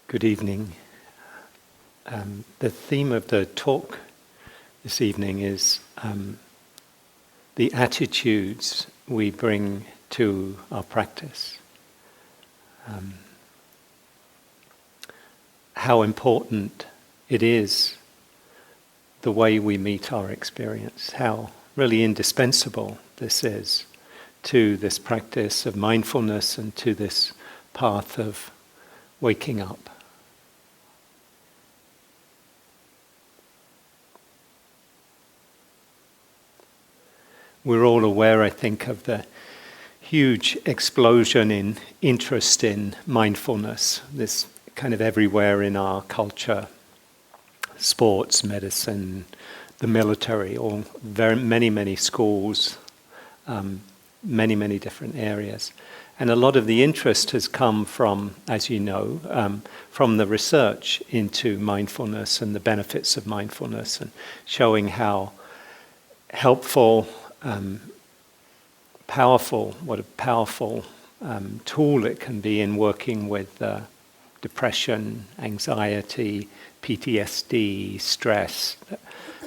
Good evening. The theme of the talk this evening is the attitudes we bring to our practice. How important it is the way we meet our experience, how really indispensable this is to this practice of mindfulness and to this path of waking up. We're all aware, I think, of the huge explosion in interest in mindfulness. This kind of everywhere in our culture, sports, medicine, the military, or many schools, many different areas. And a lot of the interest has come from, as you know, from the research into mindfulness and the benefits of mindfulness, and showing how helpful, powerful, what a powerful tool it can be in working with depression, anxiety, PTSD, stress,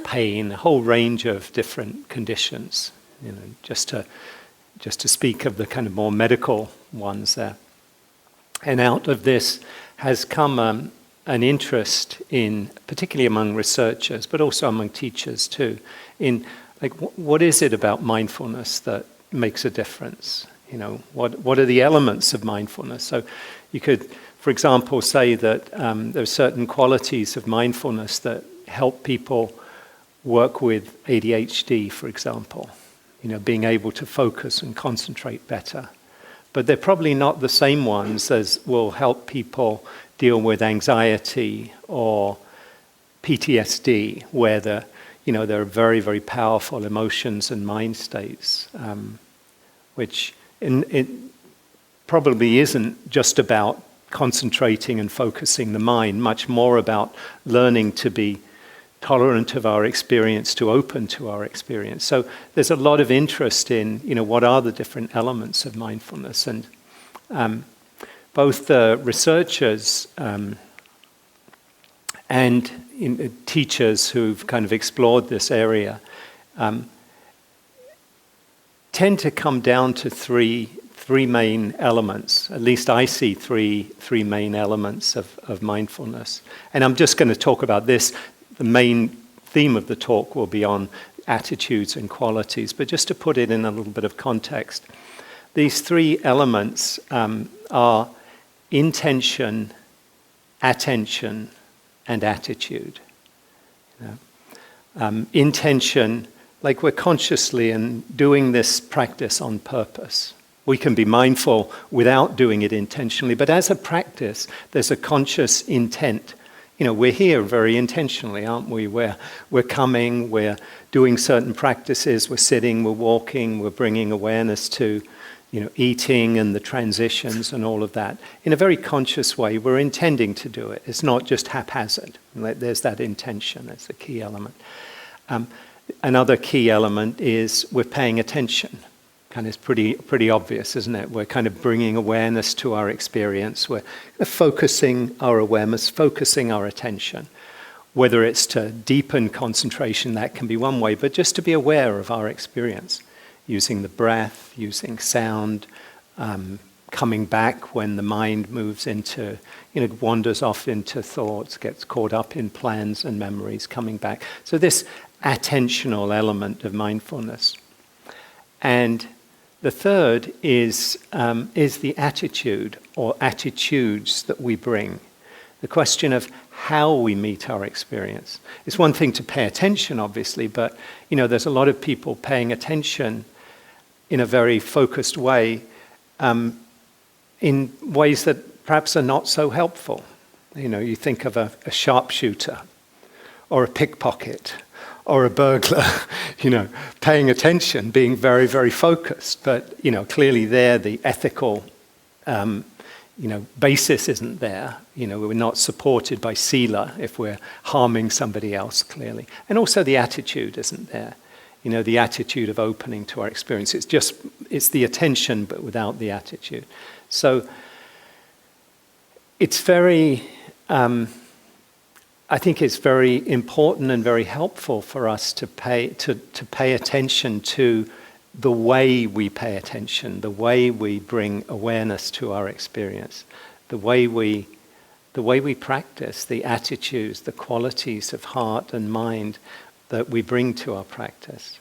pain, a whole range of different conditions. You know, just to speak of the kind of more medical ones there. And out of this has come an interest in, particularly among researchers, but also among teachers too, in like what is it about mindfulness that makes a difference? You know, what are the elements of mindfulness? So you could, for example, say that there are certain qualities of mindfulness that help people work with ADHD, for example. You know, being able to focus and concentrate better. But they're probably not the same ones as will help people deal with anxiety or PTSD, where there are very powerful emotions and mind states, which it probably isn't just about concentrating and focusing the mind, much more about learning to be tolerant of our experience, to open to our experience. So there's a lot of interest in, what are the different elements of mindfulness. And both the researchers and teachers who've kind of explored this area tend to come down to three main elements. At least I see three main elements of mindfulness. And I'm just going to talk about this. The main theme of the talk will be on attitudes and qualities, but just to put it in a little bit of context, these three elements are intention, attention, and attitude. Intention, like we're consciously and doing this practice on purpose. We can be mindful without doing it intentionally, but as a practice, there's a conscious intent. We're here very intentionally, aren't we? We're coming, we're doing certain practices, we're sitting, we're walking, we're bringing awareness to, eating and the transitions and all of that. In a very conscious way, we're intending to do it. It's not just haphazard. There's that intention, that's a key element. Another key element is we're paying attention. Kind of pretty obvious, isn't it? We're kind of bringing awareness to our experience. We're focusing our awareness, focusing our attention. Whether it's to deepen concentration, that can be one way, but just to be aware of our experience. Using the breath, using sound, coming back when the mind moves into, wanders off into thoughts, gets caught up in plans and memories, coming back. So this attentional element of mindfulness. And the third is the attitude or attitudes that we bring. The question of how we meet our experience. It's one thing to pay attention, obviously, but there's a lot of people paying attention in a very focused way, in ways that perhaps are not so helpful. You think of a sharpshooter or a pickpocket or a burglar, paying attention, being very focused. But, clearly there the ethical, basis isn't there. We're not supported by sila if we're harming somebody else, clearly. And also the attitude isn't there. The attitude of opening to our experience. It's the attention, but without the attitude. So it's very I think it's very important and very helpful for us to pay attention to the way we pay attention, the way we bring awareness to our experience, the way we practice, the attitudes, the qualities of heart and mind that we bring to our practice.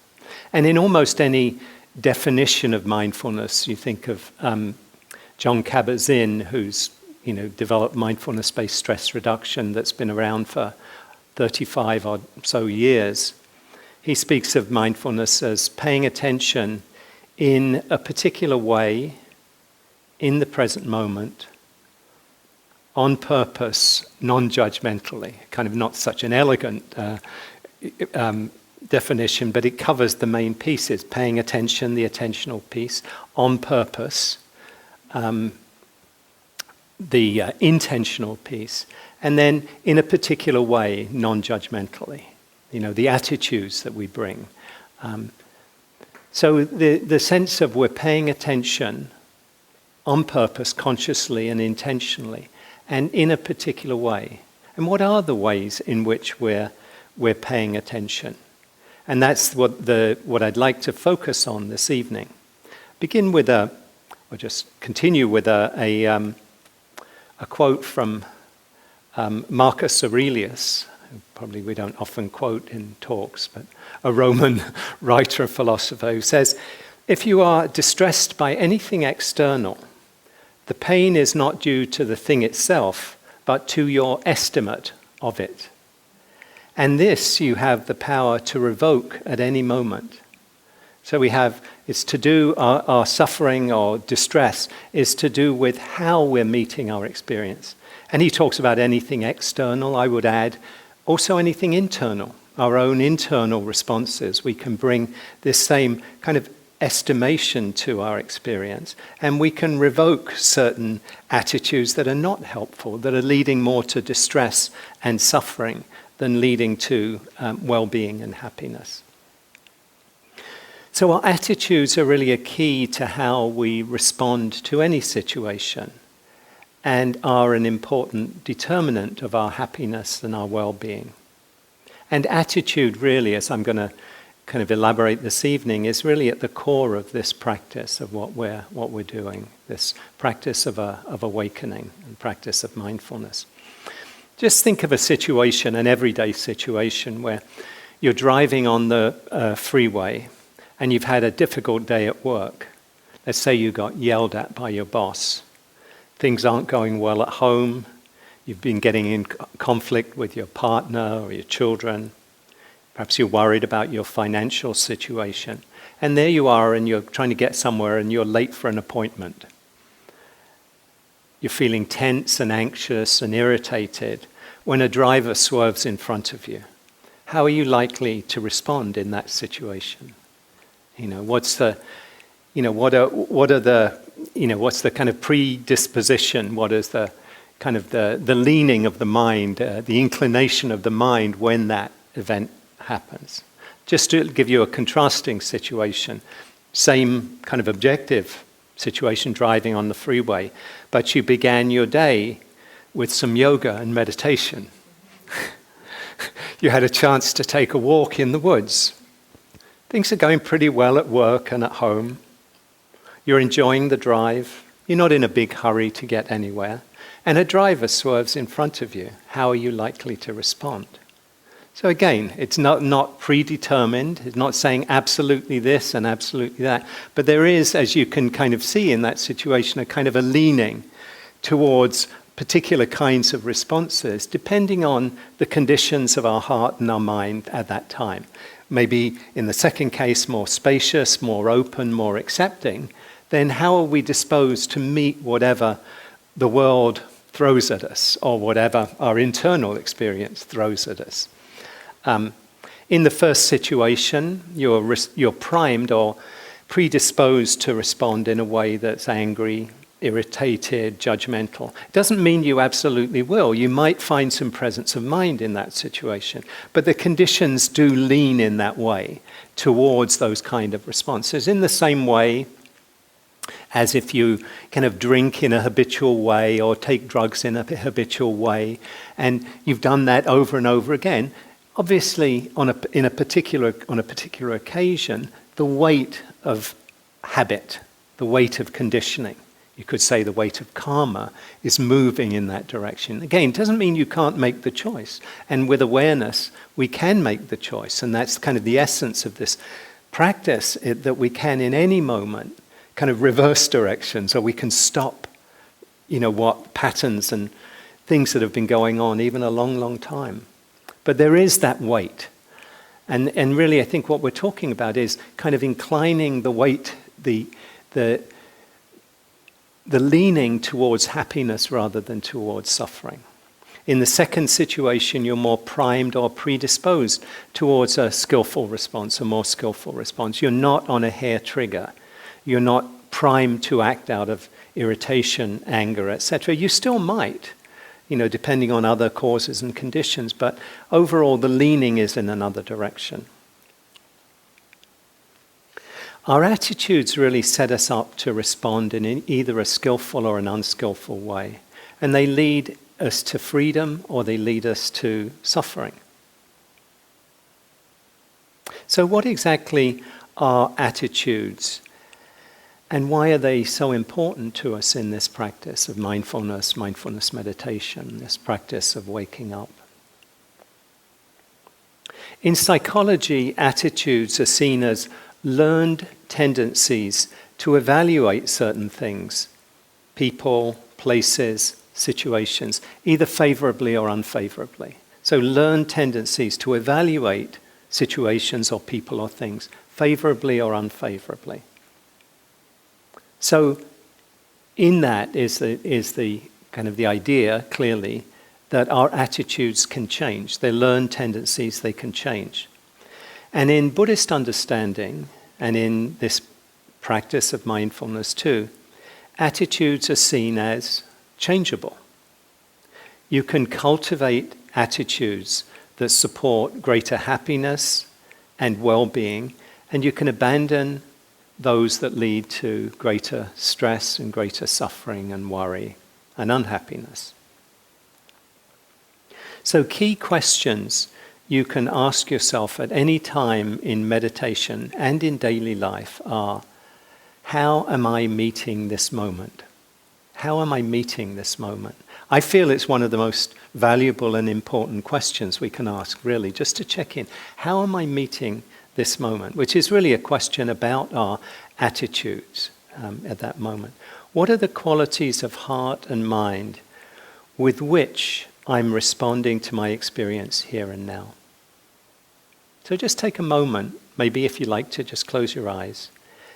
And in almost any definition of mindfulness, you think of John Kabat-Zinn, who's developed mindfulness-based stress reduction that's been around for 35 or so years. He speaks of mindfulness as paying attention in a particular way, in the present moment, on purpose, non-judgmentally. Kind of not such an elegant definition, but it covers the main pieces: paying attention, the attentional piece, on purpose, the intentional piece, and then in a particular way, non-judgmentally, the attitudes that we bring. So the sense of we're paying attention on purpose, consciously and intentionally, and in a particular way. And what are the ways in which we're paying attention? And that's what I'd like to focus on this evening. Begin with continue with a quote from Marcus Aurelius, who probably we don't often quote in talks, but a Roman writer, philosopher, who says, "If you are distressed by anything external, the pain is not due to the thing itself, but to your estimate of it. And this you have the power to revoke at any moment." So it's to do, our suffering or distress is to do with how we're meeting our experience. And he talks about anything external, I would add, also anything internal, our own internal responses. We can bring this same kind of estimation to our experience, and we can revoke certain attitudes that are not helpful, that are leading more to distress and suffering than leading to well-being and happiness. So our attitudes are really a key to how we respond to any situation, and are an important determinant of our happiness and our well-being. And attitude really, as I'm going to kind of elaborate this evening, is really at the core of this practice of what we're doing, this practice of awakening and practice of mindfulness. Just think of a situation, an everyday situation, where you're driving on the freeway and you've had a difficult day at work. Let's say you got yelled at by your boss. Things aren't going well at home. You've been getting in conflict with your partner or your children. Perhaps you're worried about your financial situation. And there you are, and you're trying to get somewhere and you're late for an appointment. You're feeling tense and anxious and irritated when a driver swerves in front of you. How are you likely to respond in that situation? What's the kind of predisposition? What is the kind of the leaning of the mind, the inclination of the mind when that event happens? Just to give you a contrasting situation, same kind of objective situation, driving on the freeway, but you began your day with some yoga and meditation. You had a chance to take a walk in the woods. Things are going pretty well at work and at home. You're enjoying the drive. You're not in a big hurry to get anywhere. And a driver swerves in front of you. How are you likely to respond? So again, it's not predetermined. It's not saying absolutely this and absolutely that. But there is, as you can kind of see in that situation, a kind of a leaning towards particular kinds of responses, depending on the conditions of our heart and our mind at that time. Maybe in the second case, more spacious, more open, more accepting. Then how are we disposed to meet whatever the world throws at us, or whatever our internal experience throws at us? In the first situation, you're primed or predisposed to respond in a way that's angry, irritated, judgmental. It doesn't mean you absolutely will. You might find some presence of mind in that situation, but the conditions do lean in that way towards those kind of responses. In the same way as if you kind of drink in a habitual way or take drugs in a habitual way, and you've done that over and over again. Obviously, on a particular occasion, the weight of habit, the weight of conditioning, you could say the weight of karma, is moving in that direction. Again, it doesn't mean you can't make the choice. And with awareness, we can make the choice. And that's kind of the essence of this practice, that we can, in any moment, kind of reverse directions, or we can stop, what patterns and things that have been going on even a long, long time. But there is that weight. And really, I think what we're talking about is kind of inclining the weight, the leaning towards happiness rather than towards suffering. In the second situation, you're more primed or predisposed towards a skillful response, a more skillful response. You're not on a hair trigger. You're not primed to act out of irritation, anger, etc. You still might, depending on other causes and conditions, but overall the leaning is in another direction. Our attitudes really set us up to respond in either a skillful or an unskillful way. And they lead us to freedom or they lead us to suffering. So what exactly are attitudes? And why are they so important to us in this practice of mindfulness meditation, this practice of waking up? In psychology, attitudes are seen as learned tendencies to evaluate certain things, people, places, situations, either favorably or unfavorably. So learned tendencies to evaluate situations or people or things, favorably or unfavorably. So in that is the kind of the idea, clearly, that our attitudes can change. They're learned tendencies, they can change. And in Buddhist understanding, and in this practice of mindfulness too, attitudes are seen as changeable. You can cultivate attitudes that support greater happiness and well-being, and you can abandon those that lead to greater stress and greater suffering and worry and unhappiness. So key questions you can ask yourself at any time in meditation and in daily life are, how am I meeting this moment? How am I meeting this moment? I feel it's one of the most valuable and important questions we can ask, really, just to check in. How am I meeting this moment? Which is really a question about our attitudes at that moment. What are the qualities of heart and mind with which I'm responding to my experience here and now? So just take a moment, maybe if you like to just close your eyes,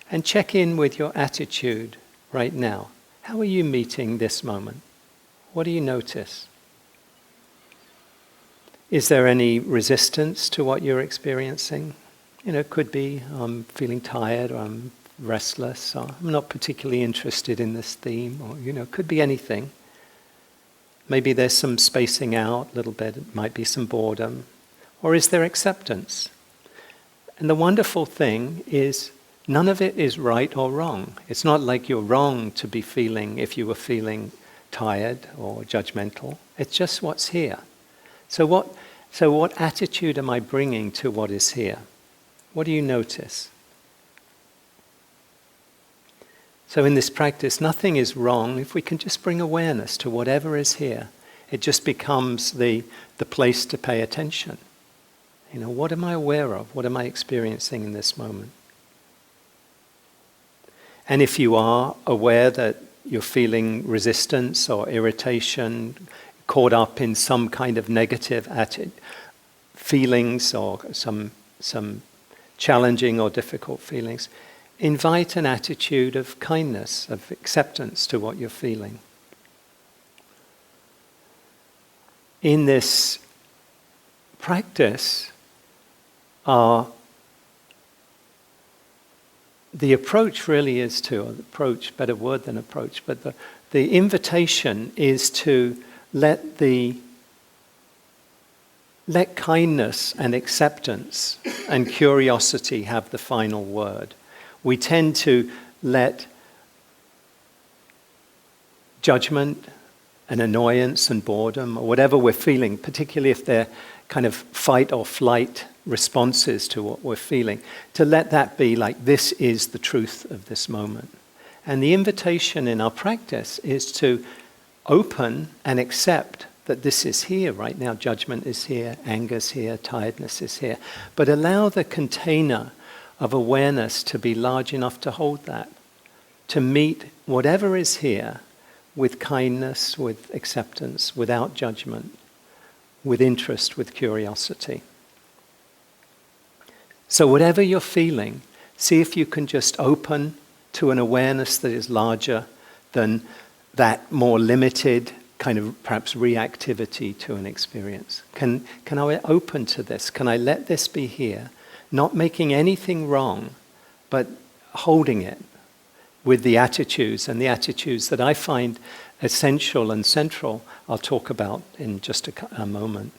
and check in with your attitude right now. How are you meeting this moment? What do you notice? Is there any resistance to what you're experiencing? It could be I'm feeling tired, or I'm restless, or I'm not particularly interested in this theme, or it could be anything. Maybe there's some spacing out a little bit, it might be some boredom. Or is there acceptance? And the wonderful thing is none of it is right or wrong. It's not like you're wrong to be feeling, if you were feeling tired or judgmental. It's just what's here. So what attitude am I bringing to what is here? What do you notice? So in this practice, nothing is wrong. If we can just bring awareness to whatever is here, it just becomes the place to pay attention. What am I aware of? What am I experiencing in this moment? And if you are aware that you're feeling resistance or irritation, caught up in some kind of negative feelings or some challenging or difficult feelings, invite an attitude of kindness, of acceptance to what you're feeling. In this practice, the approach really is approach, better word than approach, but the invitation is to let kindness and acceptance and curiosity have the final word. We tend to let judgment and annoyance and boredom, or whatever we're feeling, particularly if they're kind of fight or flight responses to what we're feeling, to let that be like, this is the truth of this moment. And the invitation in our practice is to open and accept that this is here right now. Judgment is here, anger's here, tiredness is here. But allow the container of awareness to be large enough to hold that, to meet whatever is here with kindness, with acceptance, without judgment, with interest, with curiosity. So whatever you're feeling, see if you can just open to an awareness that is larger than that more limited kind of perhaps reactivity to an experience. Can I open to this? Can I let this be here? Not making anything wrong, but holding it with the attitudes, and the attitudes that I find essential and central, I'll talk about in just a moment.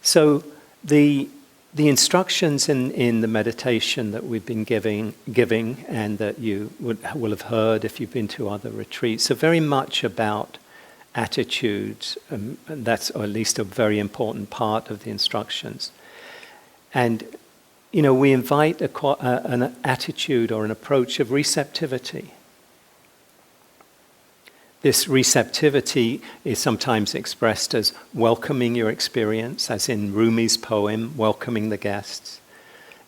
So the instructions in the meditation that we've been giving, and that you will have heard if you've been to other retreats, are very much about attitudes, and that's or at least a very important part of the instructions. And we invite an attitude or an approach of receptivity. This receptivity is sometimes expressed as welcoming your experience, as in Rumi's poem, welcoming the guests,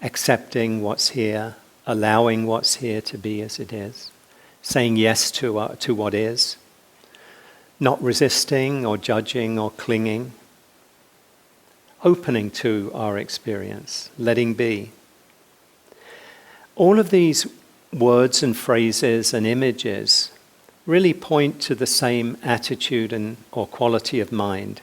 accepting what's here, allowing what's here to be as it is, saying yes to what is, not resisting or judging or clinging, opening to our experience, letting be. All of these words and phrases and images really point to the same attitude or quality of mind.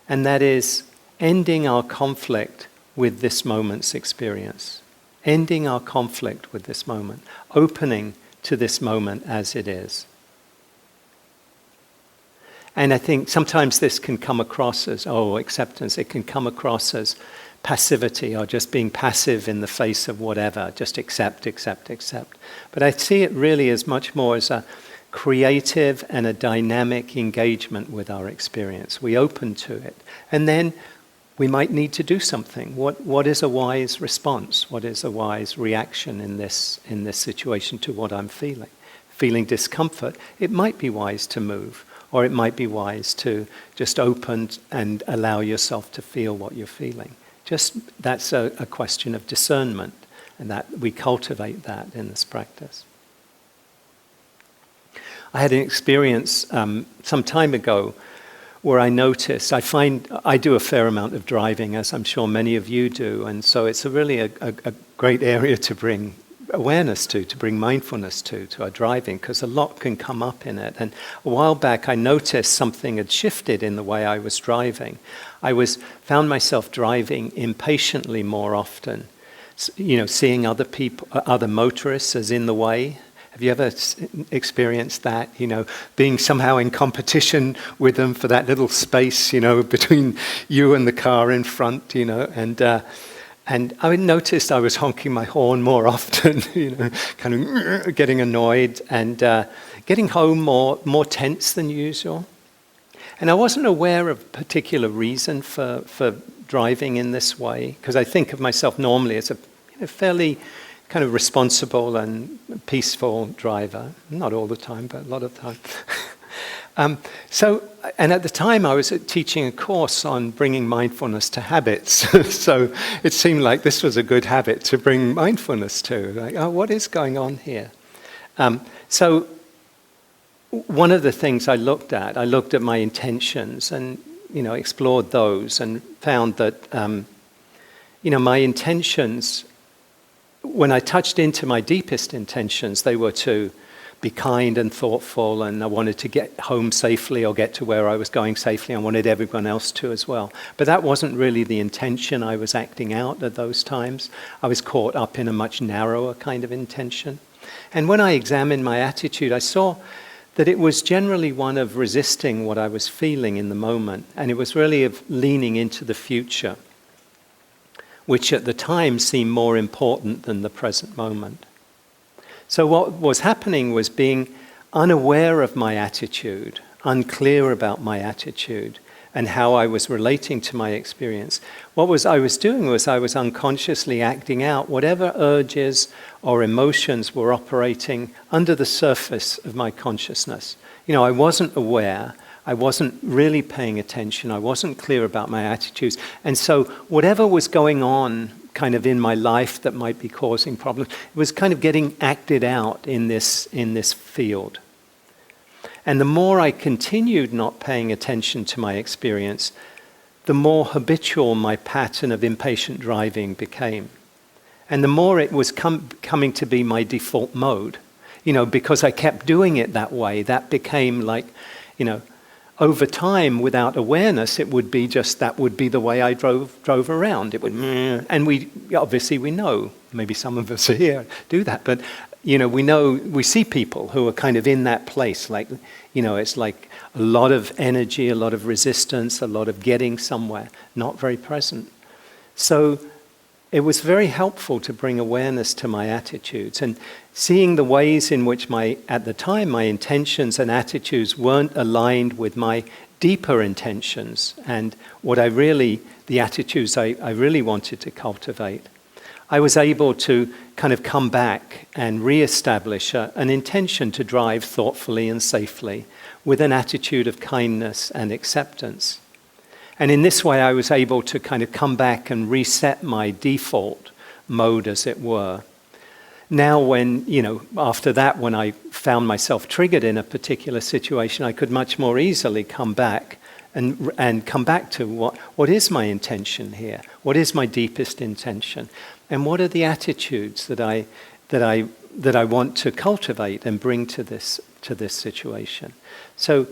And that is ending our conflict with this moment's experience. Ending our conflict with this moment. Opening to this moment as it is. And I think sometimes this can come across as, acceptance. It can come across as passivity, or just being passive in the face of whatever. Just accept. But I see it really as much more as a creative and a dynamic engagement with our experience. We open to it. And then we might need to do something. What is a wise response? What is a wise reaction in this situation to what I'm feeling? Feeling discomfort, it might be wise to move. Or it might be wise to just open and allow yourself to feel what you're feeling. That's a question of discernment, and that we cultivate that in this practice. I had an experience some time ago where I noticed, I do a fair amount of driving, as I'm sure many of you do, and so it's really a great area to bring awareness to bring mindfulness to our driving, because a lot can come up in it. And a while back I noticed something had shifted in the way I was driving. Found myself driving impatiently more often, seeing other people, other motorists as in the way. Have you ever experienced that, being somehow in competition with them for that little space, between you and the car in front, and I noticed I was honking my horn more often, kind of getting annoyed, and getting home more tense than usual. And I wasn't aware of a particular reason for driving in this way, because I think of myself normally as a fairly kind of responsible and peaceful driver. Not all the time, but a lot of the time. And at the time I was teaching a course on bringing mindfulness to habits. So it seemed like this was a good habit to bring mindfulness to. Like, what is going on here? So one of the things I looked at my intentions and, explored those, and found that, my intentions, when I touched into my deepest intentions, they were to be kind and thoughtful, and I wanted to get home safely or get to where I was going safely. I wanted everyone else to as well. But that wasn't really the intention I was acting out at those times. I was caught up in a much narrower kind of intention. And when I examined my attitude, I saw that it was generally one of resisting what I was feeling in the moment, and it was really of leaning into the future, which at the time seemed more important than the present moment. So what was happening was being unaware of my attitude, unclear about my attitude, and how I was relating to my experience. What I was doing was I was unconsciously acting out whatever urges or emotions were operating under the surface of my consciousness. I wasn't aware, I wasn't really paying attention, I wasn't clear about my attitudes. And so whatever was going on kind of in my life that might be causing problems, it was kind of getting acted out in this field. And the more I continued not paying attention to my experience, the more habitual my pattern of impatient driving became. And the more it was coming to be my default mode. Because I kept doing it that way, that became like, over time, without awareness, it would be just that would be the way I drove around. It would, and we know, maybe some of us are here do that, but we see people who are kind of in that place, like, it's like a lot of energy, a lot of resistance, a lot of getting somewhere, not very present. So it was very helpful to bring awareness to my attitudes and seeing the ways in which at the time, my intentions and attitudes weren't aligned with my deeper intentions and the attitudes I really wanted to cultivate. I was able to kind of come back and re-establish an intention to drive thoughtfully and safely with an attitude of kindness and acceptance. And in this way, I was able to kind of come back and reset my default mode, as it were. Now after that, when I found myself triggered in a particular situation, I could much more easily come back and come back to what is my intention here? What is my deepest intention? And what are the attitudes that I want to cultivate and bring to this situation? So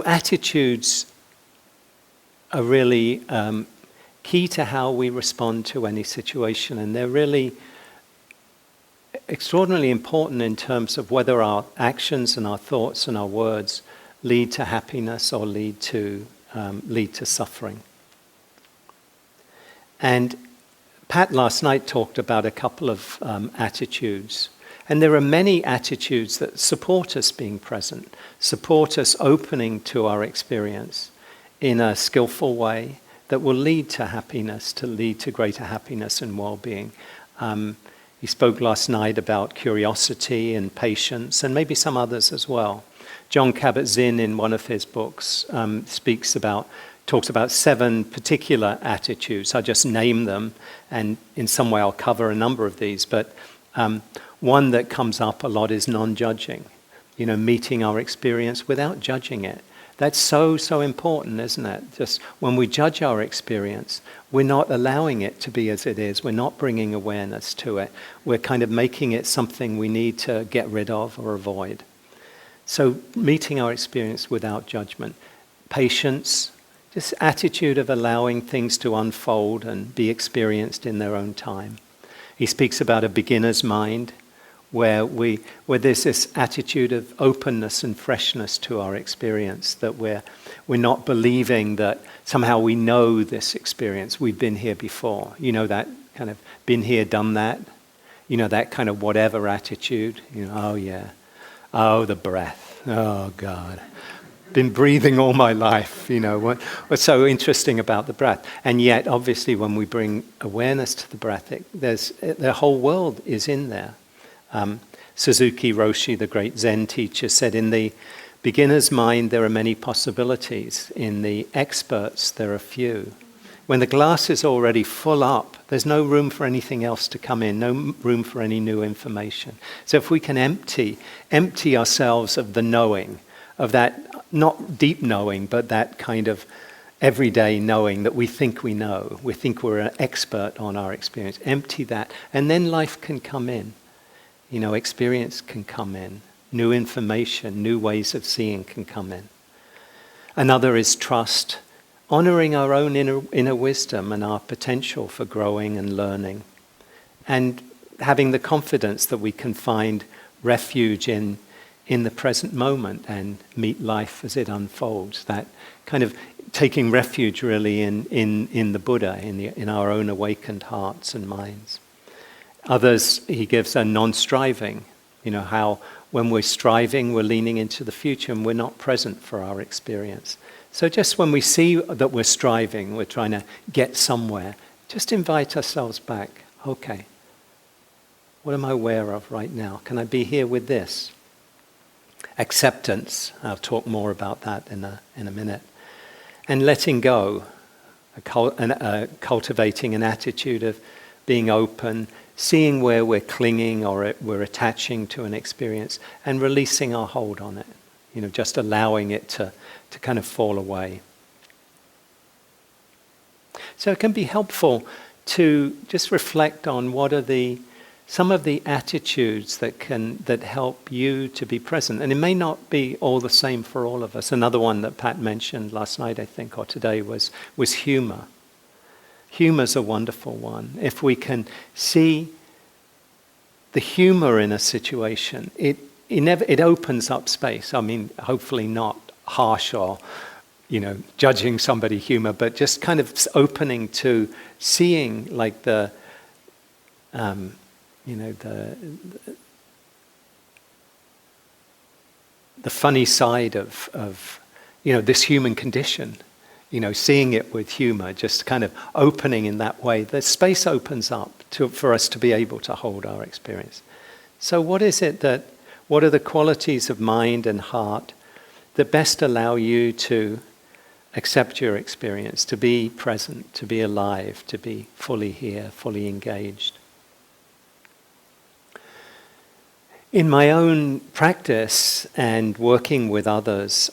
attitudes are really key to how we respond to any situation, and they're really extraordinarily important in terms of whether our actions and our thoughts and our words lead to happiness or lead to suffering. And Pat last night talked about a couple of attitudes. And there are many attitudes that support us being present, support us opening to our experience in a skillful way that will lead to happiness, to lead to greater happiness and well-being. He spoke last night about curiosity and patience, and maybe some others as well. John Kabat-Zinn, in one of his books, talks about 7 particular attitudes. I just name them, and in some way I'll cover a number of these. But one that comes up a lot is non-judging. Meeting our experience without judging it. That's so important, isn't it? Just when we judge our experience, we're not allowing it to be as it is. We're not bringing awareness to it. We're kind of making it something we need to get rid of or avoid. So meeting our experience without judgment. Patience, this attitude of allowing things to unfold and be experienced in their own time. He speaks about a beginner's mind, where there's this attitude of openness and freshness to our experience, that we're not believing that somehow we know this experience. We've been here before. That kind of been here, done that. That kind of whatever attitude. Oh yeah. Oh, the breath. Oh God. Been breathing all my life. What's so interesting about the breath? And yet, obviously, when we bring awareness to the breath, the whole world is in there. Suzuki Roshi, the great Zen teacher, said, in the beginner's mind there are many possibilities. In the expert's there are few. When the glass is already full up, there's no room for anything else to come in, no room for any new information. So if we can empty ourselves of the knowing, of that, not deep knowing, but that kind of everyday knowing that we think we know, we think we're an expert on our experience, empty that, and then life can come in. Experience can come in. New information, new ways of seeing can come in. Another is trust, honoring our own inner wisdom and our potential for growing and learning. And having the confidence that we can find refuge in the present moment and meet life as it unfolds. That kind of taking refuge really in the Buddha, in our own awakened hearts and minds. Others, he gives a non-striving, how when we're striving, we're leaning into the future and we're not present for our experience. So just when we see that we're striving, we're trying to get somewhere, just invite ourselves back. Okay, what am I aware of right now? Can I be here with this? Acceptance, I'll talk more about that in a minute. And letting go, cultivating an attitude of being open, seeing where we're clinging or we're attaching to an experience and releasing our hold on it, just allowing it to kind of fall away. So it can be helpful to just reflect on what are some of the attitudes that help you to be present. And it may not be all the same for all of us. Another one that Pat mentioned last night, I think, or today was humor. Humor's a wonderful one. If we can see the humor in a situation, it opens up space. I mean, hopefully not harsh or, judging somebody humor, but just kind of opening to seeing like the funny side of this human condition. Seeing it with humor, just kind of opening in that way. The space opens up for us to be able to hold our experience. So what are the qualities of mind and heart that best allow you to accept your experience, to be present, to be alive, to be fully here, fully engaged? In my own practice and working with others,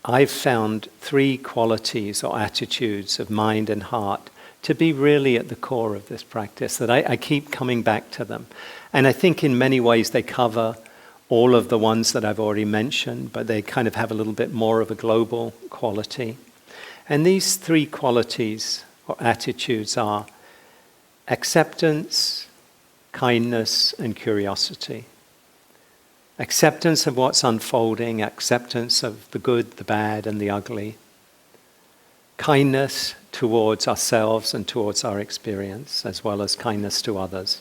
I've found 3 qualities or attitudes of mind and heart to be really at the core of this practice, that I keep coming back to them. And I think in many ways they cover all of the ones that I've already mentioned, but they kind of have a little bit more of a global quality. And these 3 qualities or attitudes are acceptance, kindness, and curiosity. Acceptance of what's unfolding, acceptance of the good, the bad, and the ugly. Kindness towards ourselves and towards our experience, as well as kindness to others.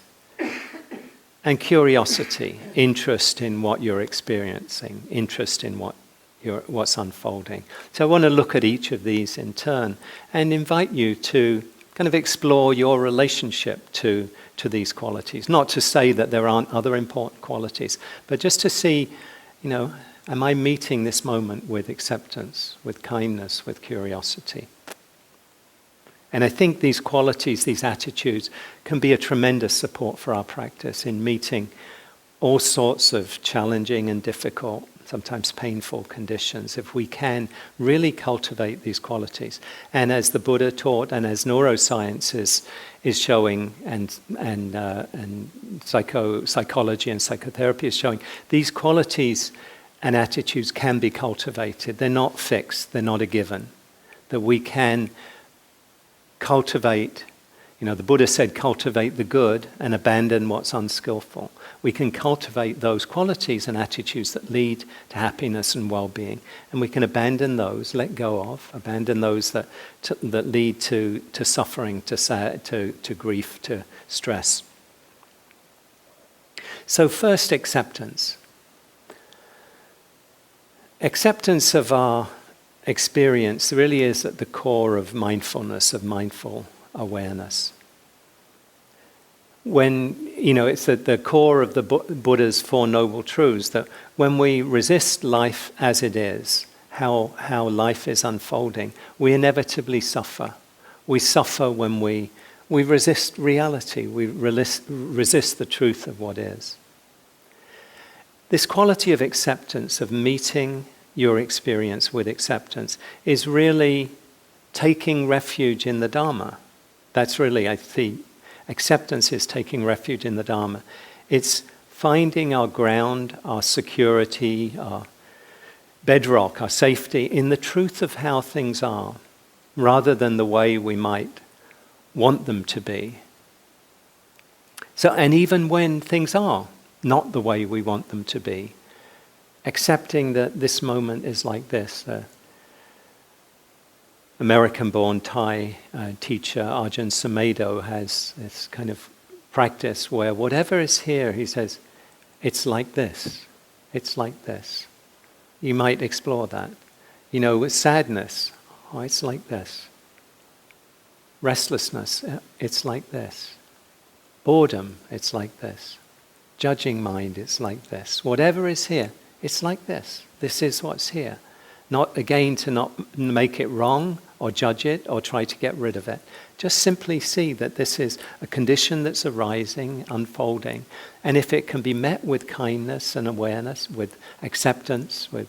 And curiosity, interest in what you're experiencing, interest in what's unfolding. So I want to look at each of these in turn and invite you to kind of explore your relationship to these qualities. Not to say that there aren't other important qualities, but just to see, am I meeting this moment with acceptance, with kindness, with curiosity? And I think these qualities, these attitudes, can be a tremendous support for our practice in meeting all sorts of challenging and difficult, sometimes painful conditions, if we can really cultivate these qualities. And as the Buddha taught, and as neuroscience is showing, and psychology and psychotherapy is showing, these qualities and attitudes can be cultivated. They're not fixed, they're not a given. That we can cultivate, the Buddha said, cultivate the good and abandon what's unskillful. We can cultivate those qualities and attitudes that lead to happiness and well-being. And we can abandon those, let go of, abandon those that lead to suffering, to grief, to stress. So first, acceptance. Acceptance of our experience really is at the core of mindfulness, of mindful awareness. When, it's at the core of the Buddha's Four Noble Truths that when we resist life as it is, how life is unfolding, we inevitably suffer. We suffer when we resist reality, we resist the truth of what is. This quality of acceptance, of meeting your experience with acceptance, is really taking refuge in the Dharma. That's really, I think, acceptance is taking refuge in the Dharma. It's finding our ground, our security, our bedrock, our safety in the truth of how things are, rather than the way we might want them to be. So, and even when things are not the way we want them to be, accepting that this moment is like this. American-born Thai teacher Ajahn Sumedho has this kind of practice where whatever is here, he says, it's like this. It's like this. You might explore that. With sadness, it's like this. Restlessness, it's like this. Boredom, it's like this. Judging mind, it's like this. Whatever is here, it's like this. This is what's here. Not again to not make it wrong or judge it or try to get rid of it. Just simply see that this is a condition that's arising, unfolding. And if it can be met with kindness and awareness, with acceptance, with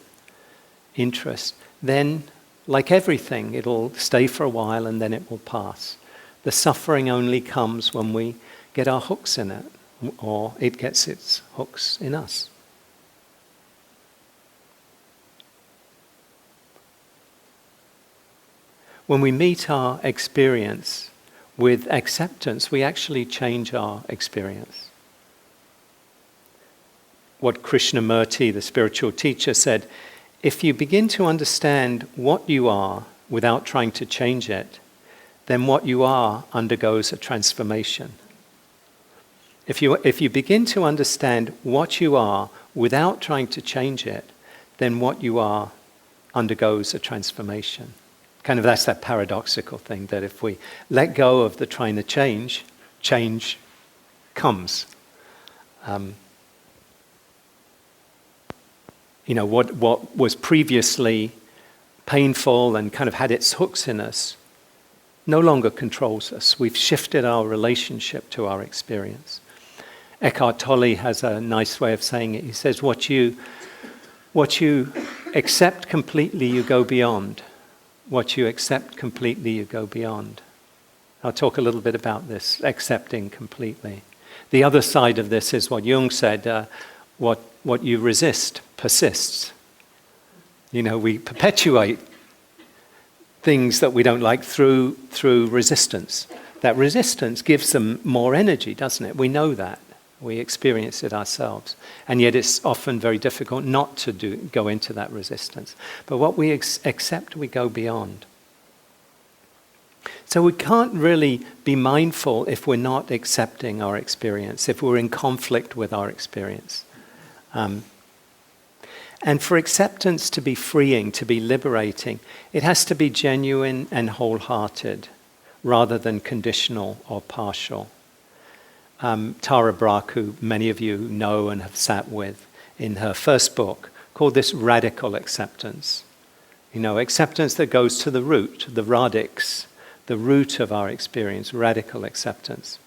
interest, then, like everything, it'll stay for a while and then it will pass. The suffering only comes when we get our hooks in it, or it gets its hooks in us. When we meet our experience with acceptance, we actually change our experience. What Krishnamurti, the spiritual teacher, said, if you begin to understand what you are without trying to change it, then what you are undergoes a transformation. If you begin to understand what you are without trying to change it, then what you are undergoes a transformation. That's that paradoxical thing that if we let go of the trying to change, change comes. What was previously painful and had its hooks in us no longer controls us. We've shifted our relationship to our experience. Eckhart Tolle has a nice way of saying it. He says, what you accept completely, you go beyond. What you accept completely, you go beyond. I'll talk a little bit about this, accepting completely. The other side of this is what Jung said, what you resist persists. We perpetuate things that we don't like through resistance. That resistance gives them more energy, doesn't it? We know that. We experience it ourselves. And yet it's often very difficult not to go into that resistance. But what we accept, we go beyond. So we can't really be mindful if we're not accepting our experience, if we're in conflict with our experience. And for acceptance to be freeing, to be liberating, it has to be genuine and wholehearted, rather than conditional or partial. Tara Brach, who many of you know and have sat with, in her first book, called this radical acceptance. Acceptance that goes to the root, the radix, the root of our experience, radical acceptance.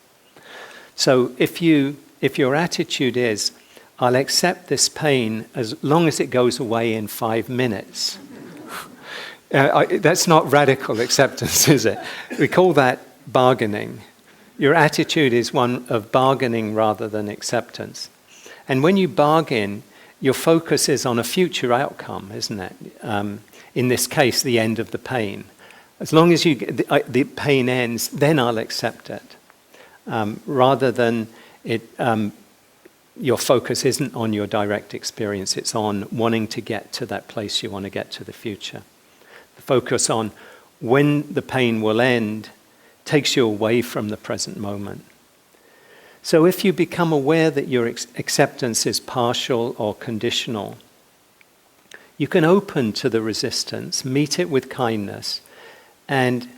So if your attitude is, I'll accept this pain as long as it goes away in 5 minutes. That's not radical acceptance, is it? We call that bargaining. Your attitude is one of bargaining rather than acceptance. And when you bargain, your focus is on a future outcome, isn't it? In this case, the end of the pain. As long as the pain ends, then I'll accept it. Rather than your focus isn't on your direct experience, it's on wanting to get to that place you want to get to, the future. The focus on when the pain will end takes you away from the present moment. So if you become aware that your acceptance is partial or conditional, you can open to the resistance, meet it with kindness, and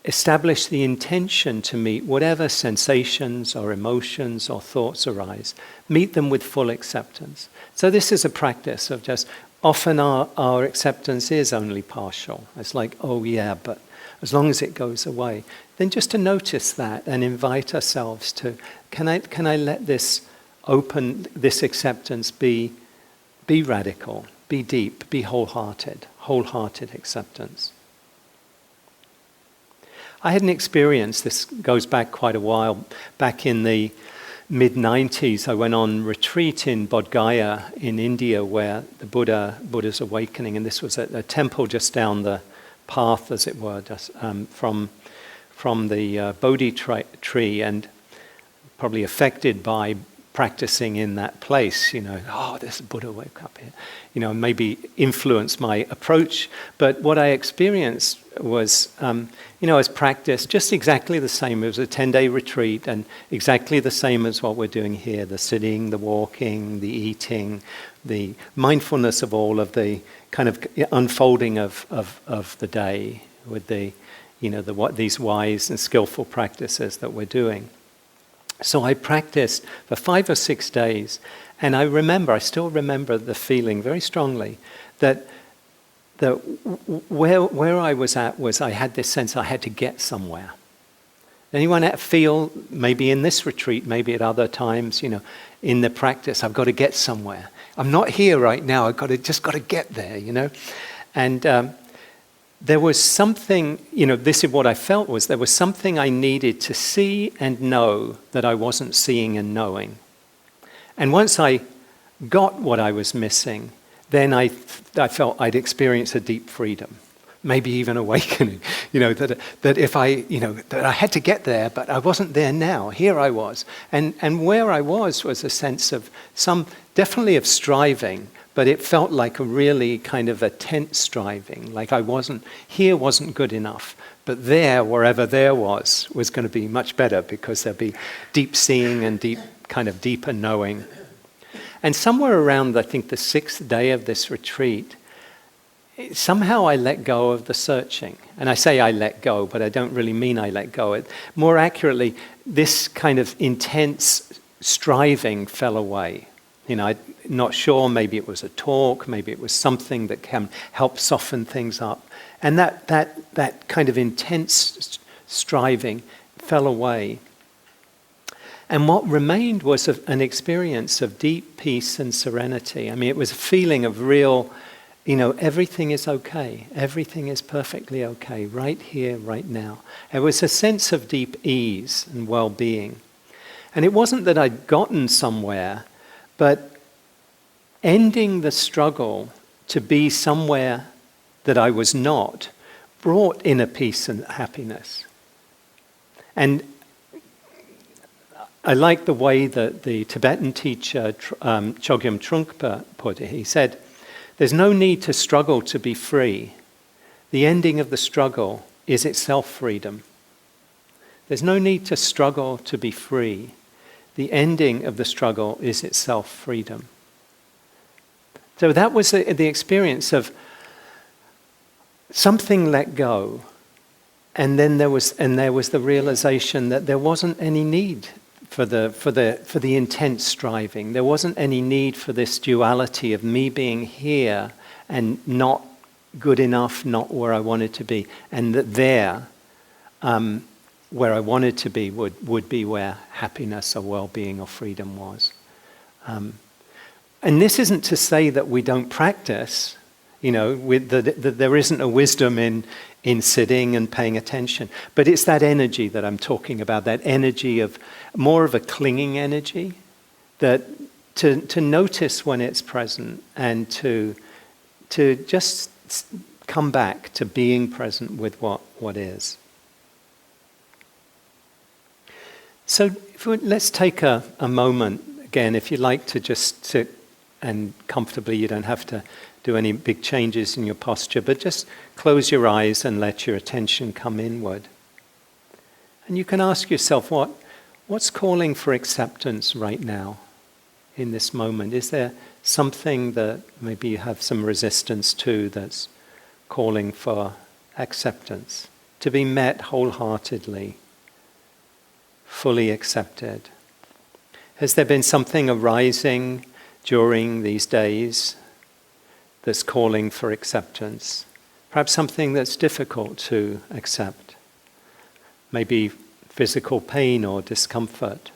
establish the intention to meet whatever sensations or emotions or thoughts arise. Meet them with full acceptance. So this is a practice of just, often our acceptance is only partial. It's like, oh yeah, but as long as it goes away. Then just to notice that and invite ourselves to, can I let this acceptance be radical, be deep, be wholehearted acceptance. I had an experience, this goes back quite a while, back in the mid-90s. I went on retreat in Bodh Gaya in India, where the Buddha's awakening, and this was a temple just down the path, as it were, just from the Bodhi tree, and probably affected by practicing in that place, this Buddha woke up here, maybe influence my approach. But what I experienced was, as practice, just exactly the same. It was a 10-day retreat and exactly the same as what we're doing here, the sitting, the walking, the eating, the mindfulness of all of the kind of unfolding of the day with these wise and skillful practices that we're doing. So I practiced for 5 or 6 days, and I still remember the feeling very strongly that where I was at was I had this sense I had to get somewhere. Anyone feel, maybe in this retreat, maybe at other times, in the practice, I've got to get somewhere. I'm not here right now, just got to get there, And there was something, this is what I felt was there was something I needed to see and know that I wasn't seeing and knowing. And once I got what I was missing, then I felt I'd experience a deep freedom, maybe even awakening, that if that I had to get there, but I wasn't there now. Here I was. And where I was a sense of definitely of striving, but it felt like a really kind of a tense striving, like wasn't good enough. But wherever there was going to be much better because there'd be deep seeing and deeper knowing. And somewhere around, I think, the 6th day of this retreat, somehow I let go of the searching. And I say I let go, but I don't really mean I let go. More accurately, this kind of intense striving fell away. I'm not sure, maybe it was a talk, maybe it was something that can help soften things up. And that kind of intense striving fell away. And what remained was an experience of deep peace and serenity. It was a feeling of real, everything is okay. Everything is perfectly okay, right here, right now. It was a sense of deep ease and well-being. And it wasn't that I'd gotten somewhere, but ending the struggle to be somewhere that I was not brought inner peace and happiness. And I like the way that the Tibetan teacher Chogyam Trungpa put it. He said, "There's no need to struggle to be free. The ending of the struggle is itself freedom." There's no need to struggle to be free. The ending of the struggle is itself freedom. So that was the experience of something let go, and then there was the realization that there wasn't any need for the intense striving. There wasn't any need for this duality of me being here and not good enough, not where I wanted to be, and that where I wanted to be would be where happiness or well-being or freedom was. And this isn't to say that we don't practice, there isn't a wisdom in sitting and paying attention. But it's that energy that I'm talking about, that energy of more of a clinging energy, that to notice when it's present and to just come back to being present with what is. So let's take a moment, again, if you like to just sit and comfortably, you don't have to do any big changes in your posture, but just close your eyes and let your attention come inward. And you can ask yourself, what's calling for acceptance right now in this moment? Is there something that maybe you have some resistance to that's calling for acceptance, to be met wholeheartedly, fully accepted? Has there been something arising during these days that's calling for acceptance? Perhaps something that's difficult to accept. Maybe physical pain or discomfort,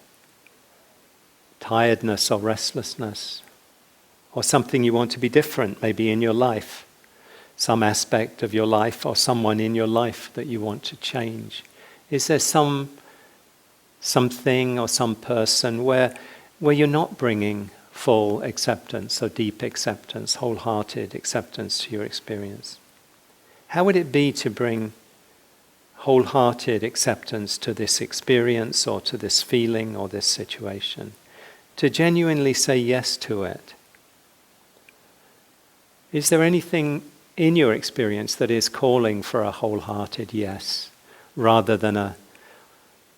tiredness or restlessness, or something you want to be different, maybe in your life, some aspect of your life or someone in your life that you want to change. Is there something or some person where you're not bringing full acceptance or deep acceptance, wholehearted acceptance to your experience? How would it be to bring wholehearted acceptance to this experience or to this feeling or this situation? to genuinely say yes to it. Is there anything in your experience that is calling for a wholehearted yes, rather than a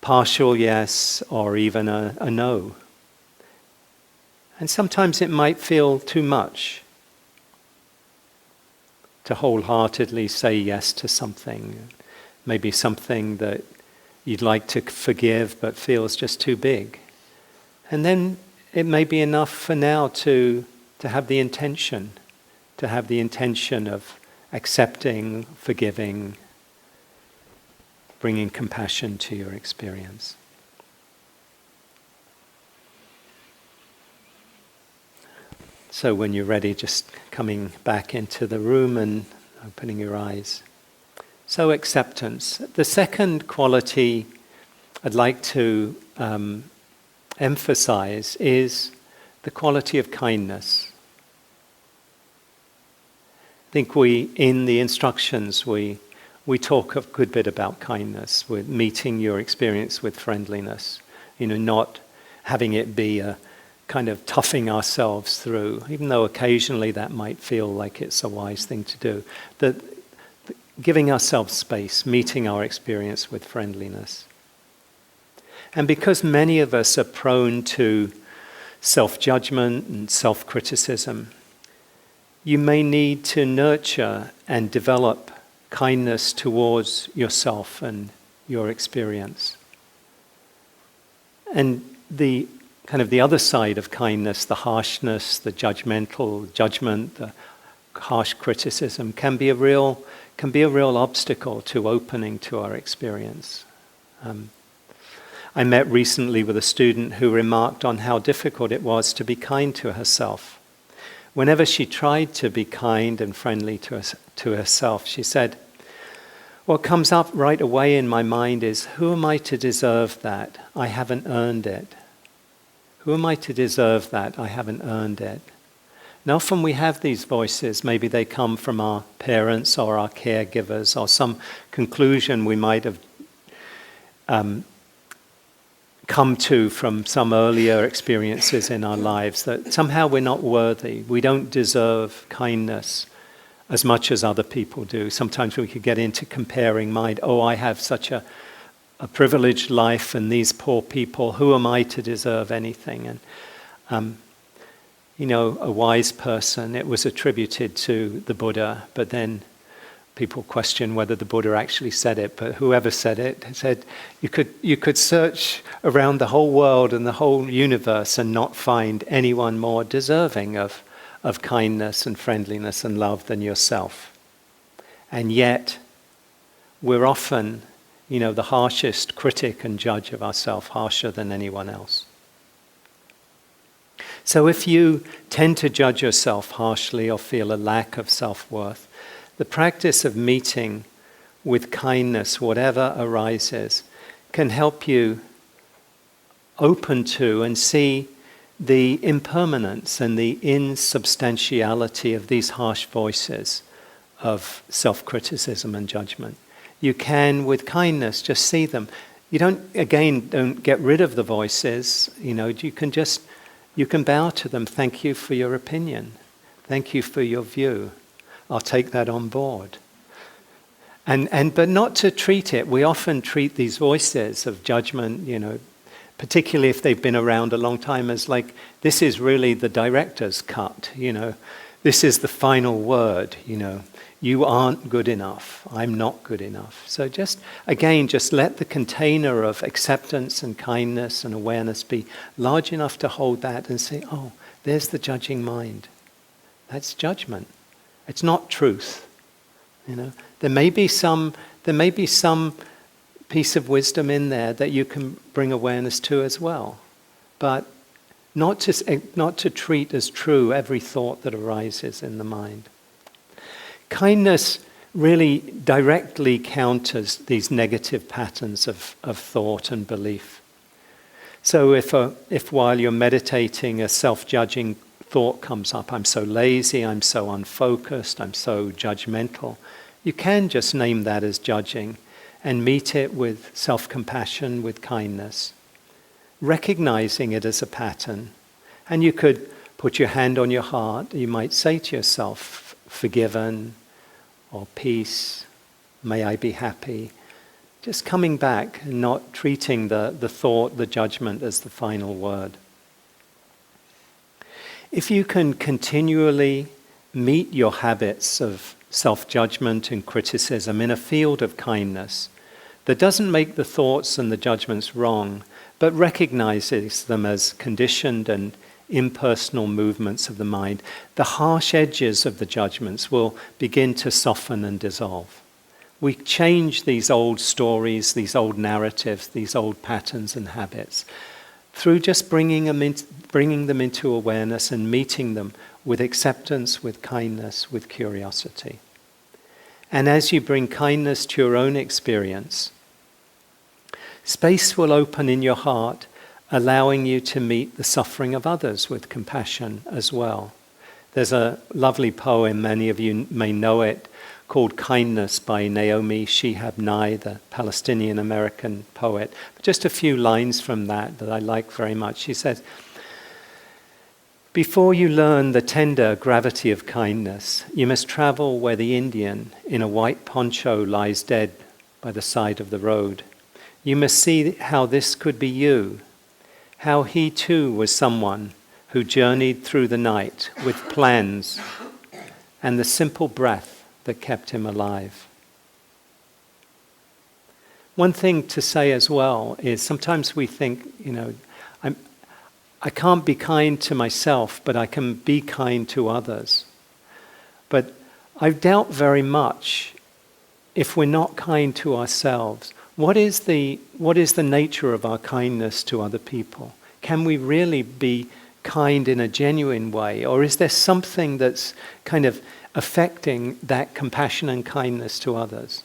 partial yes or even a no? And sometimes it might feel too much to wholeheartedly say yes to something. Maybe something that you'd like to forgive but feels just too big. And then it may be enough for now to have the intention, of accepting, forgiving, bringing compassion to your experience. So when you're ready, just coming back into the room and opening your eyes. So acceptance. The second quality I'd like to emphasize is the quality of kindness. I think in the instructions, we talk a good bit about kindness, with meeting your experience with friendliness. Not having it be a kind of toughing ourselves through, even though occasionally that might feel like it's a wise thing to do. That giving ourselves space, meeting our experience with friendliness. And because many of us are prone to self-judgment and self-criticism, you may need to nurture and develop kindness towards yourself and your experience. And the other side of kindness, the harshness, the judgment, the harsh criticism, can be a real obstacle to opening to our experience. I met recently with a student who remarked on how difficult it was to be kind to herself. Whenever she tried to be kind and friendly to herself, she said, "What comes up right away in my mind is, who am I to deserve that? I haven't earned it. Who am I to deserve that? I haven't earned it." And often we have these voices. Maybe they come from our parents or our caregivers or some conclusion we might have come to from some earlier experiences in our lives, that somehow we're not worthy. We don't deserve kindness as much as other people do. Sometimes we could get into comparing mind. Oh, I have such a privileged life, and these poor people, who am I to deserve anything? And a wise person, it was attributed to the Buddha, but then people question whether the Buddha actually said it, but whoever said it said you could search around the whole world and the whole universe and not find anyone more deserving of kindness and friendliness and love than yourself. And yet, we're often, the harshest critic and judge of ourselves, harsher than anyone else. So if you tend to judge yourself harshly or feel a lack of self-worth, the practice of meeting with kindness, whatever arises, can help you open to and see the impermanence and the insubstantiality of these harsh voices of self-criticism and judgment. You can, with kindness, just see them. You don't get rid of the voices. You can bow to them. Thank you for your opinion. Thank you for your view. I'll take that on board. But not to treat it. We often treat these voices of judgment, particularly if they've been around a long time, as like, this is really the director's cut, This is the final word, You aren't good enough. I'm not good enough. So just let the container of acceptance and kindness and awareness be large enough to hold that and say, oh, there's the judging mind. That's judgment. It's not truth. There may be some piece of wisdom in there that you can bring awareness to as well, but not to treat as true every thought that arises in the mind. Kindness really directly counters these negative patterns of thought and belief. So if while you're meditating a self-judging thought comes up, I'm so lazy, I'm so unfocused, I'm so judgmental, you can just name that as judging and meet it with self-compassion, with kindness, recognizing it as a pattern And you could put your hand on your heart. You might say to yourself, forgiven, or peace, may I be happy. Just coming back and not treating the thought, the judgment as the final word. If you can continually meet your habits of self-judgment and criticism in a field of kindness that doesn't make the thoughts and the judgments wrong, but recognizes them as conditioned and impersonal movements of the mind, the harsh edges of the judgments will begin to soften and dissolve. We change these old stories, these old narratives, these old patterns and habits through just bringing them into awareness and meeting them with acceptance, with kindness, with curiosity. And as you bring kindness to your own experience, space will open in your heart, allowing you to meet the suffering of others with compassion as well. There's a lovely poem, many of you may know it, called Kindness by Naomi Shihab Nye, the Palestinian-American poet. Just a few lines from that I like very much. She says, "Before you learn the tender gravity of kindness, you must travel where the Indian in a white poncho lies dead by the side of the road. You must see how this could be you, how he too was someone who journeyed through the night with plans and the simple breath that kept him alive." One thing to say as well is sometimes we think, I can't be kind to myself, but I can be kind to others. But I doubt very much if we're not kind to ourselves, what is the nature of our kindness to other people? Can we really be kind in a genuine way? Or is there something that's kind of affecting that compassion and kindness to others?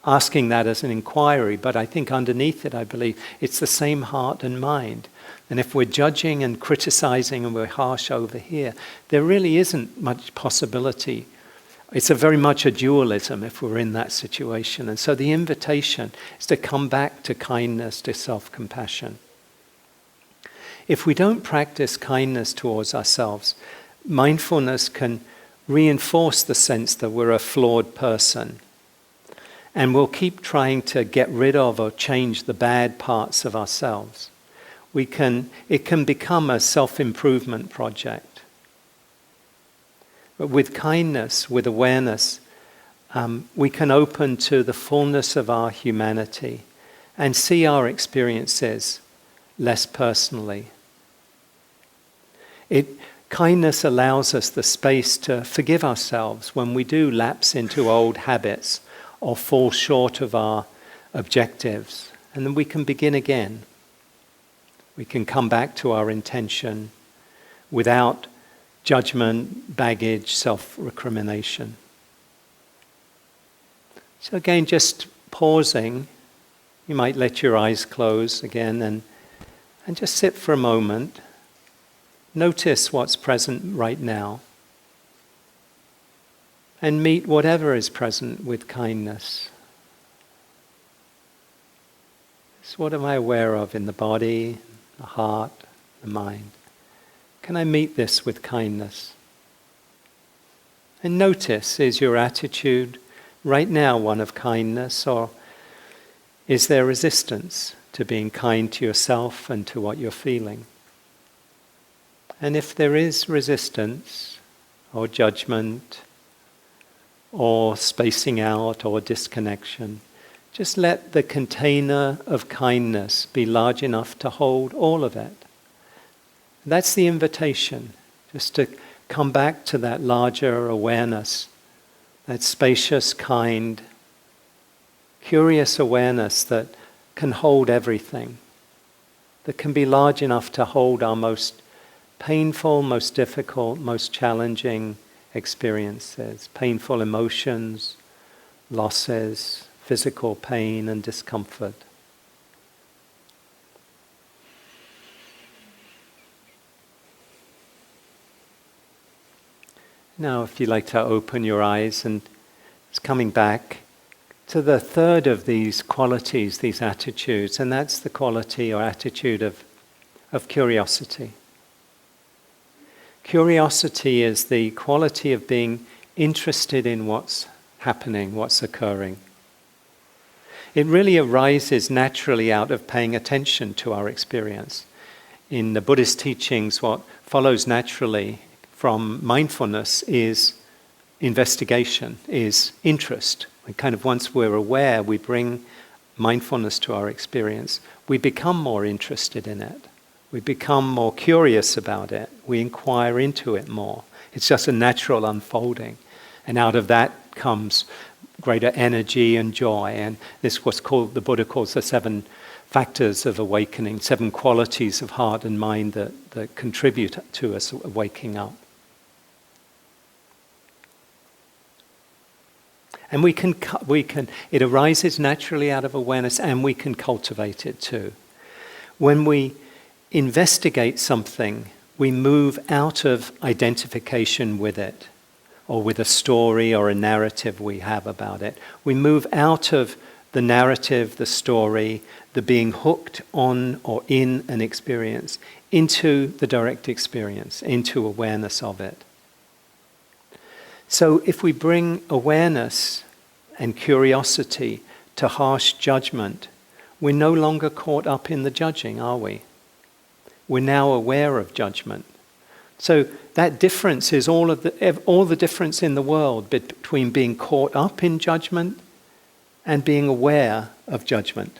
Asking that as an inquiry, but I think underneath it, I believe, it's the same heart and mind. And if we're judging and criticizing and we're harsh over here, there really isn't much possibility. It's very much a dualism if we're in that situation. And so the invitation is to come back to kindness, to self-compassion. If we don't practice kindness towards ourselves, mindfulness can reinforce the sense that we're a flawed person. And we'll keep trying to get rid of or change the bad parts of ourselves. It can become a self-improvement project. But with kindness, with awareness, we can open to the fullness of our humanity and see our experiences less personally. Kindness allows us the space to forgive ourselves when we do lapse into old habits or fall short of our objectives. And then we can begin again. We can come back to our intention without judgment, baggage, self-recrimination. So again, just pausing. You might let your eyes close again and just sit for a moment. Notice what's present right now. And meet whatever is present with kindness. So what am I aware of in the body, the heart, the mind? Can I meet this with kindness? And notice, is your attitude right now one of kindness, or is there resistance to being kind to yourself and to what you're feeling? And if there is resistance or judgment or spacing out or disconnection, just let the container of kindness be large enough to hold all of it. That's the invitation, just to come back to that larger awareness, that spacious, kind, curious awareness that can hold everything, that can be large enough to hold our most painful, most difficult, most challenging experiences, painful emotions, losses, physical pain and discomfort. Now, if you'd like to open your eyes and it's coming back to the third of these qualities, these attitudes, and that's the quality or attitude of curiosity. Curiosity is the quality of being interested in what's happening, what's occurring. It really arises naturally out of paying attention to our experience. In the Buddhist teachings, what follows naturally from mindfulness is investigation, is interest. And kind of once we're aware, we bring mindfulness to our experience, we become more interested in it. We become more curious about it. We inquire into it more. It's just a natural unfolding. And out of that comes greater energy and joy. And this was called, the Buddha calls the 7 factors of awakening, 7 qualities of heart and mind that contribute to us waking up. And it arises naturally out of awareness, and we can cultivate it too. When we investigate something, we move out of identification with it, or with a story or a narrative we have about it. We move out of the narrative, the story, the being hooked on or in an experience, into the direct experience, into awareness of it. So if we bring awareness and curiosity to harsh judgment, we're no longer caught up in the judging, are we? We're now aware of judgment. So that difference is all the difference in the world between being caught up in judgment and being aware of judgment.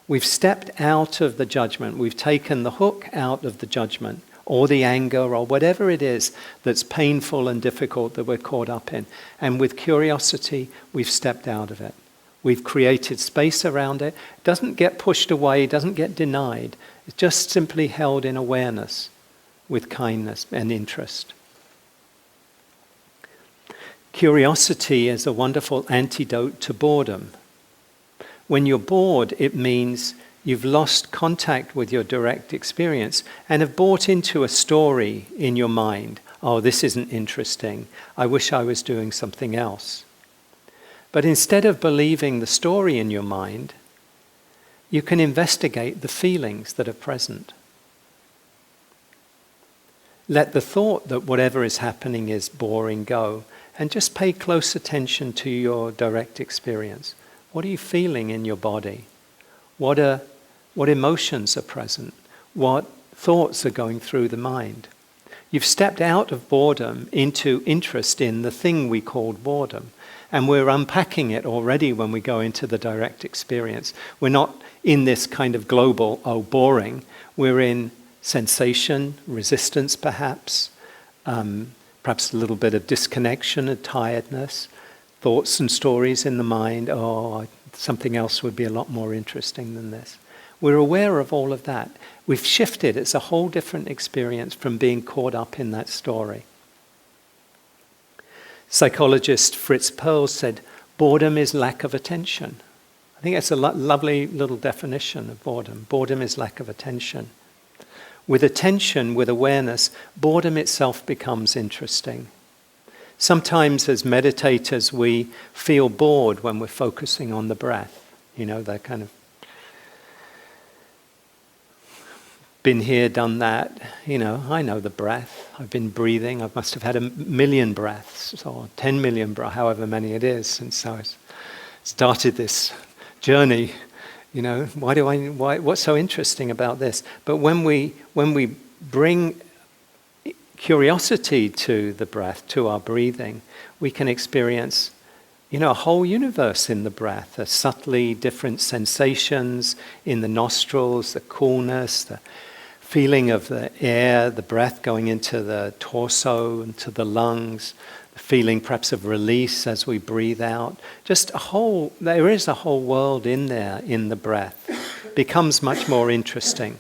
We've stepped out of the judgment. We've taken the hook out of the judgment, or the anger, or whatever it is that's painful and difficult that we're caught up in. And with curiosity, we've stepped out of it. We've created space around it. It doesn't get pushed away, it doesn't get denied. It's just simply held in awareness with kindness and interest. Curiosity is a wonderful antidote to boredom. When you're bored, it means you've lost contact with your direct experience and have bought into a story in your mind. Oh, this isn't interesting. I wish I was doing something else. But instead of believing the story in your mind, you can investigate the feelings that are present. Let the thought that whatever is happening is boring go, and just pay close attention to your direct experience. What are you feeling in your body? What emotions are present? What thoughts are going through the mind? You've stepped out of boredom into interest in the thing we called boredom. And we're unpacking it already when we go into the direct experience. We're not in this kind of global, oh, boring. We're in sensation, resistance perhaps, perhaps a little bit of disconnection and tiredness, thoughts and stories in the mind. Oh, something else would be a lot more interesting than this. We're aware of all of that. We've shifted. It's a whole different experience from being caught up in that story. Psychologist Fritz Perls said, boredom is lack of attention. I think that's a lovely little definition of boredom. Boredom is lack of attention. With attention, with awareness, boredom itself becomes interesting. Sometimes as meditators, we feel bored when we're focusing on the breath. You know, that kind of been here, done that. You know, I know the breath. I've been breathing. I must have had 1 million breaths or 10 million, however many it is, since I started this journey. You know, what's so interesting about this? But when we bring curiosity to the breath, to our breathing, we can experience, you know, a whole universe in the breath, the subtly different sensations in the nostrils, the coolness, the feeling of the air, the breath going into the torso, into the lungs, the feeling perhaps of release as we breathe out. There is a whole world in there in the breath. Becomes much more interesting.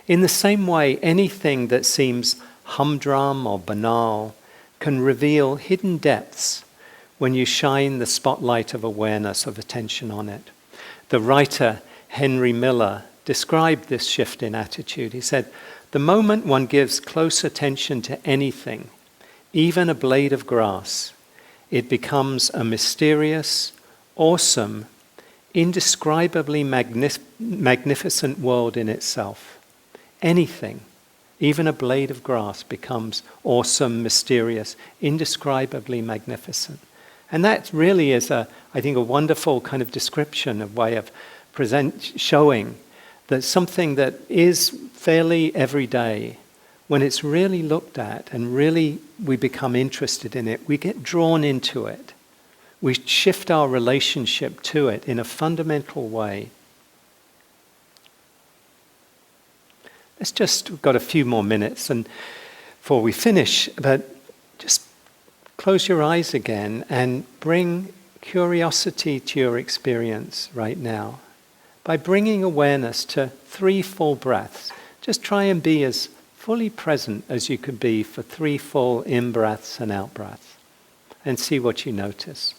In the same way, anything that seems humdrum or banal can reveal hidden depths when you shine the spotlight of awareness, of attention on it. The writer Henry Miller described this shift in attitude. He said, the moment one gives close attention to anything, even a blade of grass, it becomes a mysterious, awesome, indescribably magnificent world in itself. Anything, Even a blade of grass becomes awesome, mysterious, indescribably magnificent. And that really is, I think, a wonderful kind of description, a way of showing that something that is fairly everyday, when it's really looked at and really we become interested in it, we get drawn into it. We shift our relationship to it in a fundamental way. We've got a few more minutes and before we finish, but just close your eyes again and bring curiosity to your experience right now. By bringing awareness to 3 full breaths, just try and be as fully present as you could be for 3 full in-breaths and out-breaths, and see what you notice.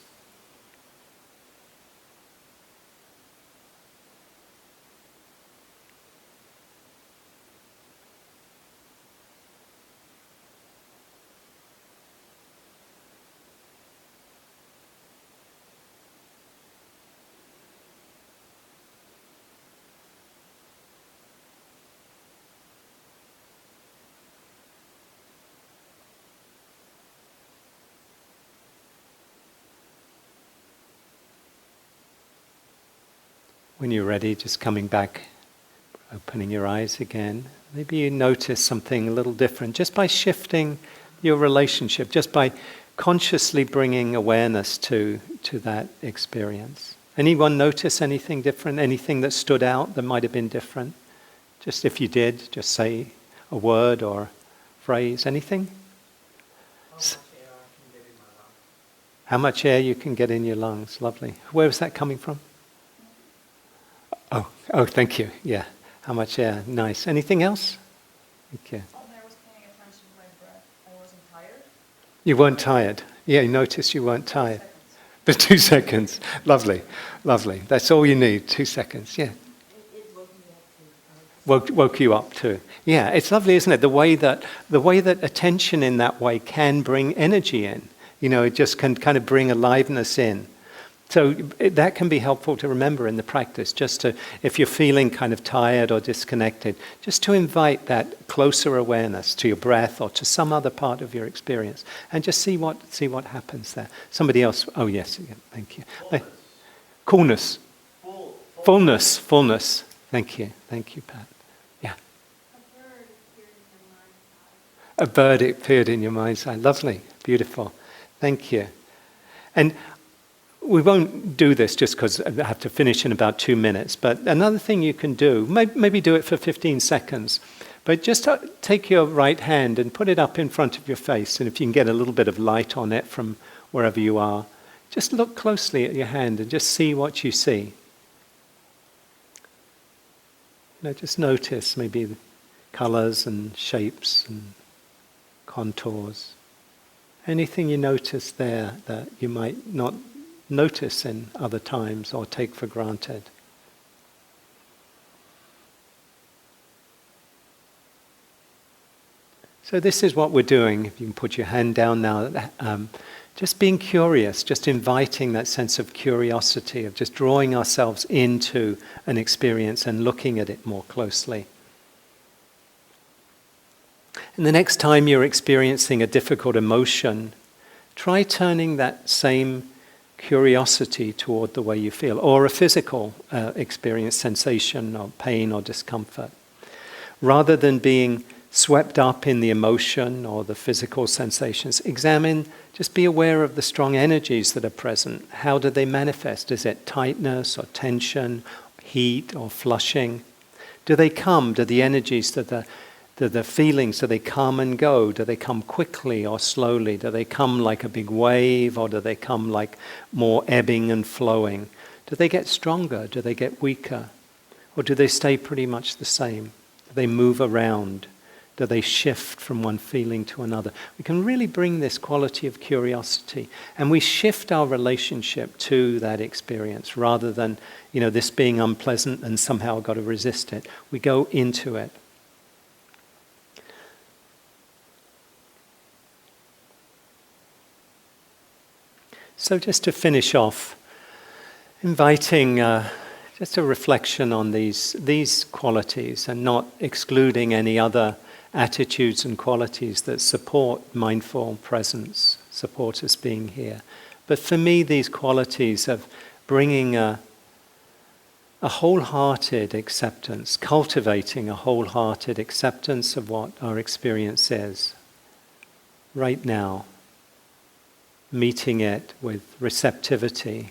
When you're ready, just coming back, opening your eyes again. Maybe you notice something a little different just by shifting your relationship, just by consciously bringing awareness to that experience. Anyone notice anything different? Anything that stood out that might have been different? Just if you did, just say a word or phrase. Anything? How much air you can get in your lungs. Lovely. Where was that coming from? Oh, thank you. Yeah. How much air? Nice. Anything else? Thank you. I was paying attention to my breath. I wasn't tired. You weren't tired. Yeah, you noticed you weren't tired. For 2 seconds. Lovely. Lovely. That's all you need. 2 seconds. Yeah. It woke me up too. Woke you up too. Yeah, it's lovely, isn't it? The way that attention in that way can bring energy in. It just can kind of bring aliveness in. So that can be helpful to remember in the practice, just to, if you're feeling kind of tired or disconnected, just to invite that closer awareness to your breath or to some other part of your experience, and just see what happens there. Somebody else, oh yes, yeah, thank you. Coolness. Fullness. Thank you, Pat. Yeah. A bird appeared in your mind's eye. Lovely, beautiful. Thank you. And we won't do this just because I have to finish in about 2 minutes, but another thing you can do, maybe do it for 15 seconds, but just take your right hand and put it up in front of your face, and if you can get a little bit of light on it from wherever you are, just look closely at your hand and just see what you see. Just notice maybe the colors and shapes and contours. Anything you notice there that you might not notice in other times or take for granted. So this is what we're doing. If you can put your hand down now, just being curious, just inviting that sense of curiosity, of just drawing ourselves into an experience and looking at it more closely. And the next time you're experiencing a difficult emotion, try turning that same curiosity toward the way you feel, or a physical experience, sensation or pain or discomfort. Rather than being swept up in the emotion or the physical sensations, just be aware of the strong energies that are present. How do they manifest? Is it tightness or tension, heat or flushing? Do they come? Do the energies the feelings, do they come and go? Do they come quickly or slowly? Do they come like a big wave, or do they come like more ebbing and flowing? Do they get stronger? Do they get weaker? Or do they stay pretty much the same? Do they move around? Do they shift from one feeling to another? We can really bring this quality of curiosity, and we shift our relationship to that experience rather than, this being unpleasant and somehow I've got to resist it. We go into it. So just to finish off, inviting just a reflection on these qualities and not excluding any other attitudes and qualities that support mindful presence, support us being here. But for me, these qualities of bringing a wholehearted acceptance, cultivating a wholehearted acceptance of what our experience is right now, meeting it with receptivity,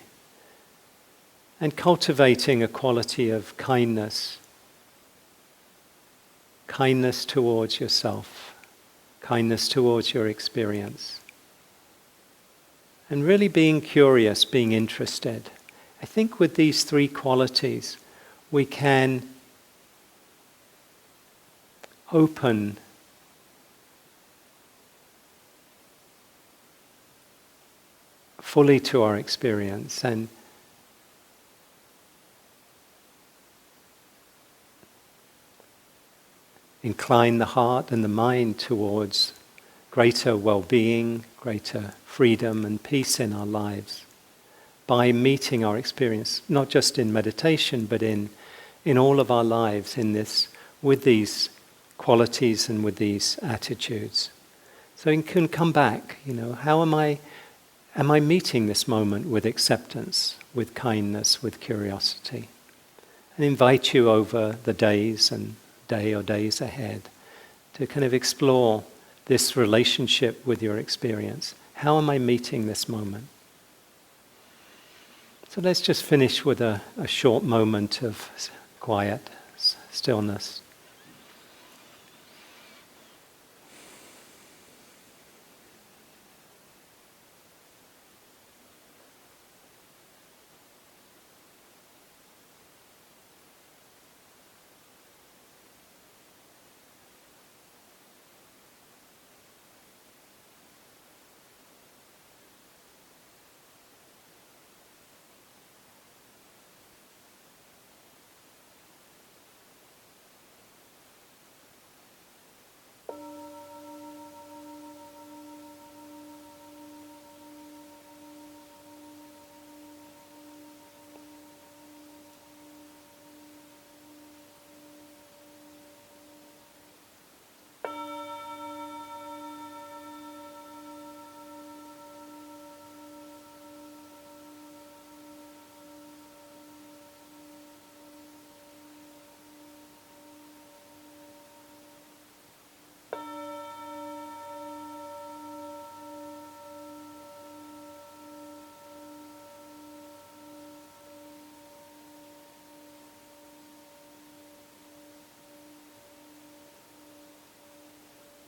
and cultivating a quality of kindness. Kindness towards yourself, kindness towards your experience. And really being curious, being interested. I think with these three qualities, we can open fully to our experience and incline the heart and the mind towards greater well-being, greater freedom and peace in our lives by meeting our experience, not just in meditation, but in all of our lives, in this, with these qualities and with these attitudes. So you can come back, how am I meeting this moment with acceptance, with kindness, with curiosity? And invite you over the days and day or days ahead to kind of explore this relationship with your experience. How am I meeting this moment? So let's just finish with a short moment of quiet stillness.